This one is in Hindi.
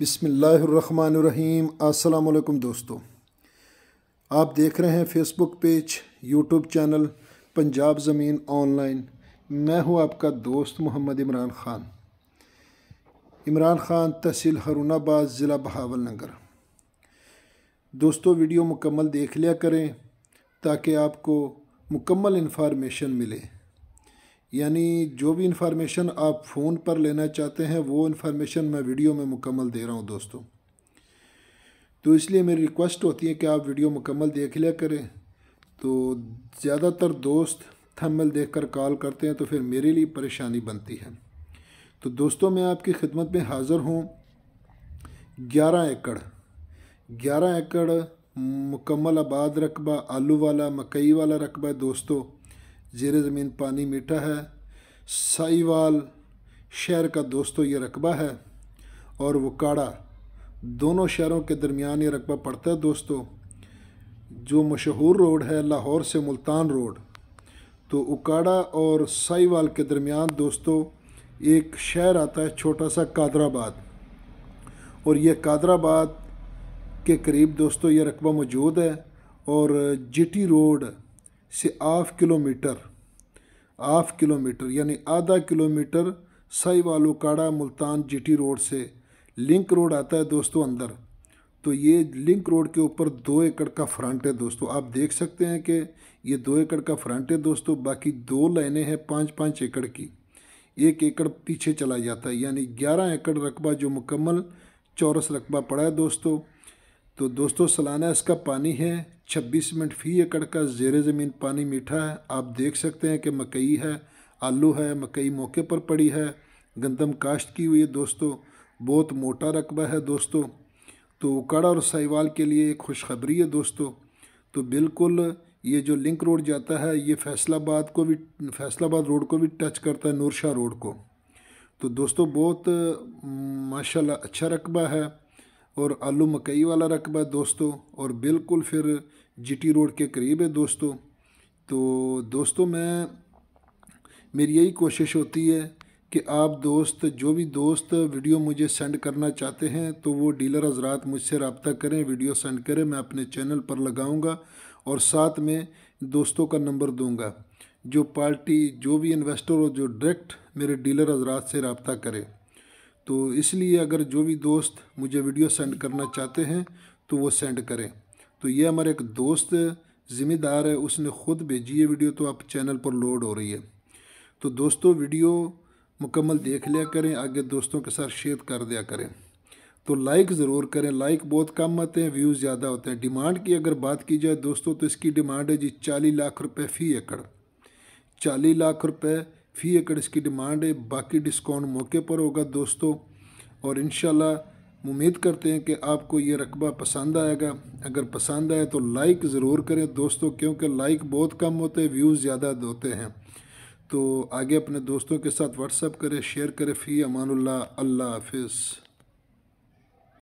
बिस्मिल्लाहिर्रहमानिर्रहीम। अस्सलाम वालेकुम दोस्तों, आप देख रहे हैं Facebook page, YouTube channel Punjab ज़मीन ऑनलाइन। मैं हूं आपका दोस्त मोहम्मद इमरान ख़ान। तहसील हरुनाबाद, ज़िला बहावलनगर। दोस्तों, वीडियो मुकम्मल देख लिया करें ताकि आपको मुकम्मल इन्फॉर्मेशन मिले। यानी जो भी इन्फॉर्मेशन आप फ़ोन पर लेना चाहते हैं वो इन्फॉर्मेशन मैं वीडियो में मुकम्मल दे रहा हूं दोस्तों। तो इसलिए मेरी रिक्वेस्ट होती है कि आप वीडियो मुकम्मल देख लिया करें। तो ज़्यादातर दोस्त थंबनेल देखकर कॉल करते हैं तो फिर मेरे लिए परेशानी बनती है। तो दोस्तों, मैं आपकी खिदमत में हाज़िर हूँ। 11 एकड़ मुकम्मल आबाद रकबा, आलू वाला, मकई वाला रकबा है दोस्तों। ज़ेरे ज़मीन पानी मीठा है। साहिवाल शहर का दोस्तों ये रकबा है और वकाड़ा, दोनों शहरों के दरमियान ये रकबा पड़ता है दोस्तों। जो मशहूर रोड है लाहौर से मुल्तान रोड, तो उकाड़ा और साहिवाल के दरमियान दोस्तों एक शहर आता है छोटा सा कादराबाद, और ये कादराबाद के करीब दोस्तों ये रकबा मौजूद है। और जीटी रोड से हाफ किलोमीटर यानी आधा किलोमीटर साहिवाल उकाड़ा मुल्तान जीटी रोड से लिंक रोड आता है दोस्तों अंदर। तो ये लिंक रोड के ऊपर 2 एकड़ का फ्रंट है दोस्तों। आप देख सकते हैं कि ये 2 एकड़ का फ्रंट है दोस्तों। बाकी 2 लाइनें हैं 5-5 एकड़ की। 1 एकड़ पीछे चला जाता है, यानी 11 एकड़ रकबा जो मुकम्मल चौरस रकबा पड़ा है दोस्तों। तो दोस्तों, सालाना इसका पानी है 26 मिनट फ़ी एकड़ का। ज़ेरे ज़मीन पानी मीठा है। आप देख सकते हैं कि मकई है, आलू है। मकई मौके पर पड़ी है, गंदम काश्त की हुई है दोस्तों। बहुत मोटा रकबा है दोस्तों। तो उकाड़ा और साहिवाल के लिए एक खुशखबरी है दोस्तों। तो बिल्कुल ये जो लिंक रोड जाता है ये फैसलाबाद रोड को भी टच करता है, नूरशाह रोड को। तो दोस्तों, बहुत माशाल्लाह अच्छा रकबा है और आलू मकई वाला रकबा दोस्तों, और बिल्कुल फिर जीटी रोड के करीब है दोस्तों। तो दोस्तों, मेरी यही कोशिश होती है कि आप जो भी दोस्त वीडियो मुझे सेंड करना चाहते हैं तो वो डीलर हजरात मुझसे रब्ता करें, वीडियो सेंड करें। मैं अपने चैनल पर लगाऊंगा और साथ में दोस्तों का नंबर दूंगा। जो भी इन्वेस्टर हो जो डायरेक्ट मेरे डीलर हजरात से रब्ता करे। तो इसलिए अगर जो भी दोस्त मुझे वीडियो सेंड करना चाहते हैं तो वो सेंड करें। तो ये हमारे एक दोस्त ज़िम्मेदार है, उसने ख़ुद भेजी है वीडियो, तो आप चैनल पर लोड हो रही है। तो दोस्तों, वीडियो मुकम्मल देख लिया करें, आगे दोस्तों के साथ शेयर कर दिया करें। तो लाइक ज़रूर करें। लाइक बहुत कम आते हैं, व्यूज़ ज़्यादा होते हैं। डिमांड की अगर बात की जाए दोस्तों तो इसकी डिमांड है जी 40 लाख रुपये फ़ी एकड़। 40 लाख रुपये फ़ी एकड़ इसकी डिमांड है। बाकी डिस्काउंट मौके पर होगा दोस्तों। और इंशाल्लाह उम्मीद करते हैं कि आपको ये रकबा पसंद आएगा। अगर पसंद आए तो लाइक ज़रूर करें दोस्तों, क्योंकि लाइक बहुत कम होते हैं, व्यूज़ ज़्यादा होते हैं। तो आगे अपने दोस्तों के साथ व्हाट्सअप करें, शेयर करें। फ़ी अमानुल्लाह, अल्लाह हाफिज़।